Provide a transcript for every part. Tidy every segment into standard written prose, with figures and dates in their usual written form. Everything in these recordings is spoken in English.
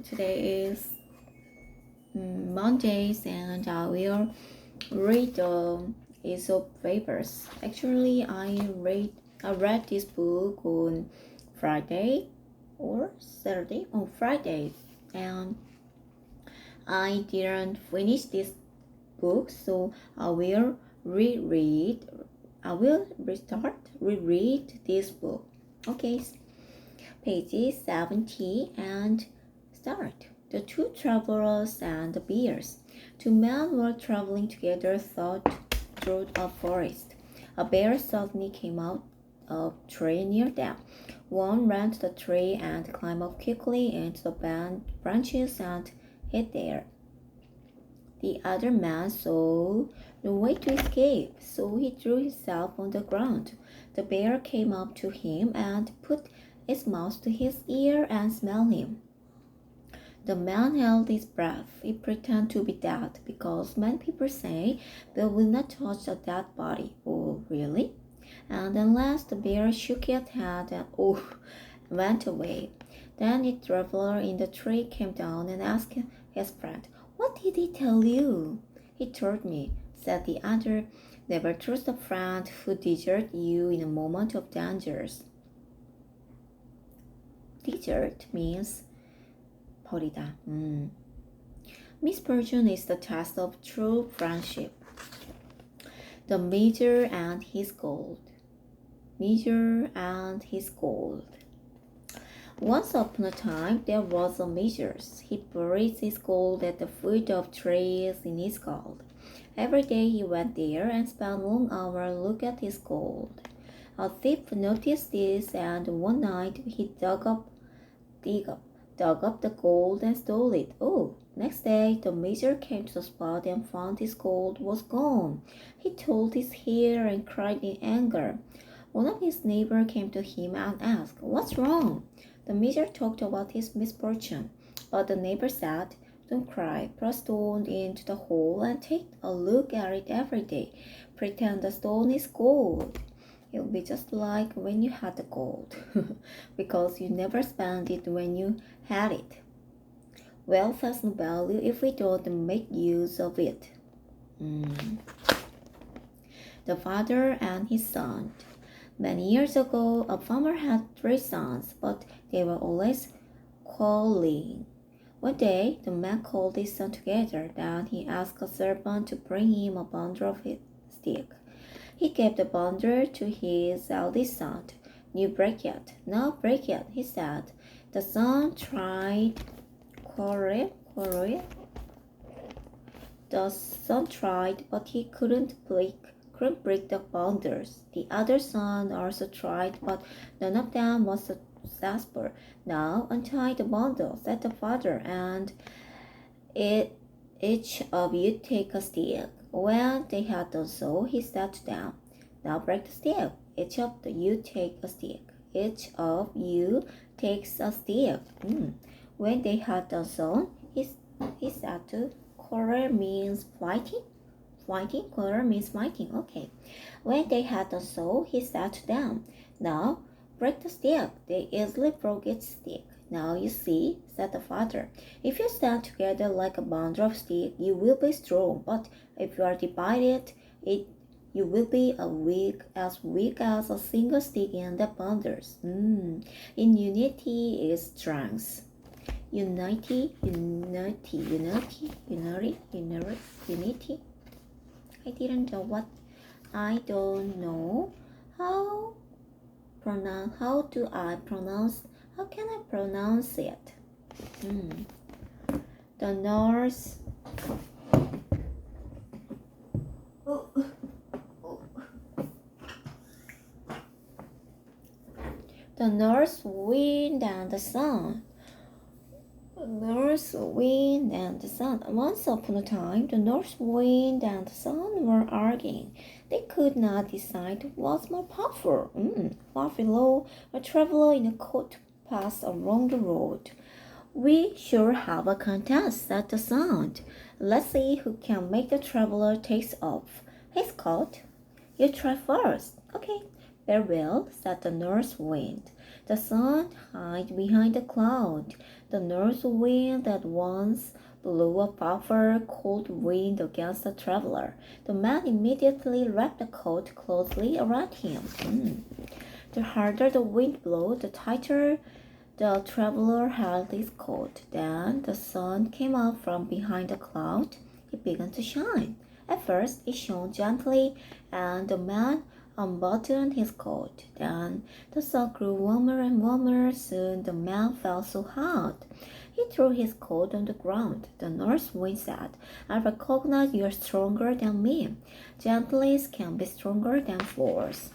Today is Mondays, and I will read the Aesop papers. Actually, I read this book on Friday or Saturday. On Friday, and I didn't finish this book, so I will reread. I will reread this book. Okay, pages 70 and start. The two travelers and the bears. Two men were traveling together through a forest. A bear suddenly came out of a tree near them. One ran to the tree and climbed up quickly into the branches and hid there. The other man saw no way to escape, so he threw himself on the ground. The bear came up to him and put its mouth to his ear and smelled him. The man held his breath. He pretended to be dead because many people say they will not touch a dead body. Oh, really? And at last the bear shook its head and went away. Then the traveler in the tree came down and asked his friend, "What did he tell you?" "He told me," said the other, "never trust a friend who deserts you in a moment of danger." Desert means 버리다. Misfortune is the test of true friendship. The Major and his gold. Major and his gold. Once upon a time, there was a Major. He buried his gold at the foot of trees in his gold. Every day he went there and spent long hours looking at his gold. A thief noticed this, and one night he dug up the gold and stole it. Next day the Major came to the spot and found his gold was gone. He told his hair and cried in anger. One of his neighbors came to him and asked, "What's wrong?" The Major talked about his misfortune, but the neighbor said, "Don't cry, put a stone into the hole and take a look at it every day. Pretend the stone is gold. It will be just like when you had the gold, because you never spent it when you had it. Wealth has no value if we don't make use of it." The father and his son. Many years ago, a farmer had 3 sons, but they were always quarreling. One day, the man called his son together. Then he asked a servant to bring him a bundle of sticks. He gave the bundle to his eldest son. "You break it. Now break it," he said. The son tried. The son tried, but he couldn't break the bundles. The other son also tried, but none of them was successful. "Now untie the bundle," said the father, "and each of you take a stick." When they had done so, he said to them, "Now break the stick. Each of you take a stick. Each of you takes a stick." When they had done so, he said to quarrel means fighting. Quarrel means fighting. Okay. When they had done so, he said to them, "Now break the stick." They easily broke its stick. "Now you see," said the father, "if you stand together like a bundle of sticks, you will be strong. But if you are divided, you will be as weak as a single stick in the bundles. In unity is strength. Unity. I don't know how can I pronounce it? The North. The north wind and the sun. North wind and the sun. Once upon a time, the north wind and the sun were arguing. They could not decide who was more powerful. Far below, a traveler in a coat passed along the road. "We sure have a contest," said the sun. "Let's see who can make the traveler take off his coat." "You try first." "Okay, very well," said the north wind. The sun hid behind the cloud. The north wind that once blew a powerful cold wind against the traveler. The man immediately wrapped the coat closely around him. The harder the wind blew, the tighter the traveler held his coat. Then the sun came up from behind the cloud. It began to shine. At first, it shone gently, and the man unbuttoned his coat. Then the sun grew warmer and warmer. Soon the man felt so hot. He threw his coat on the ground. The north wind said, I recognize you are stronger than me. Gentleness can be stronger than force.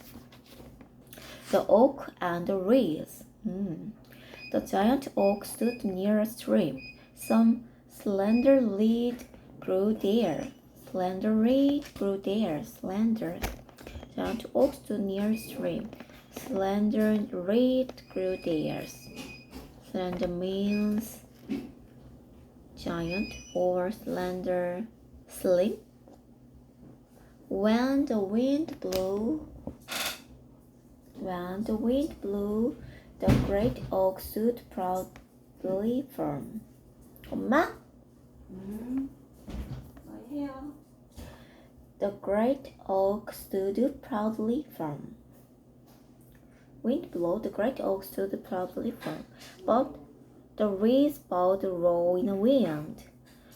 The oak and the reeds. The giant oak stood near a stream. Some slender reed grew there. Slender reed grew there. Slender. Giant oak stood near a stream. Slender reed grew there. Slender means giant or slender, slim. When the wind blew, the great oak stood proudly firm. 엄마? 뭐해요? The great oak stood proudly firm. Wind blew, the great oak stood proudly firm, but the reeds bowed low in the wind.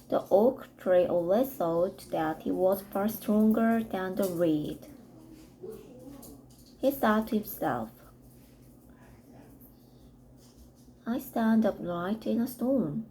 The oak tree always thought that he was far stronger than the reed. He thought to himself, I stand upright in a storm.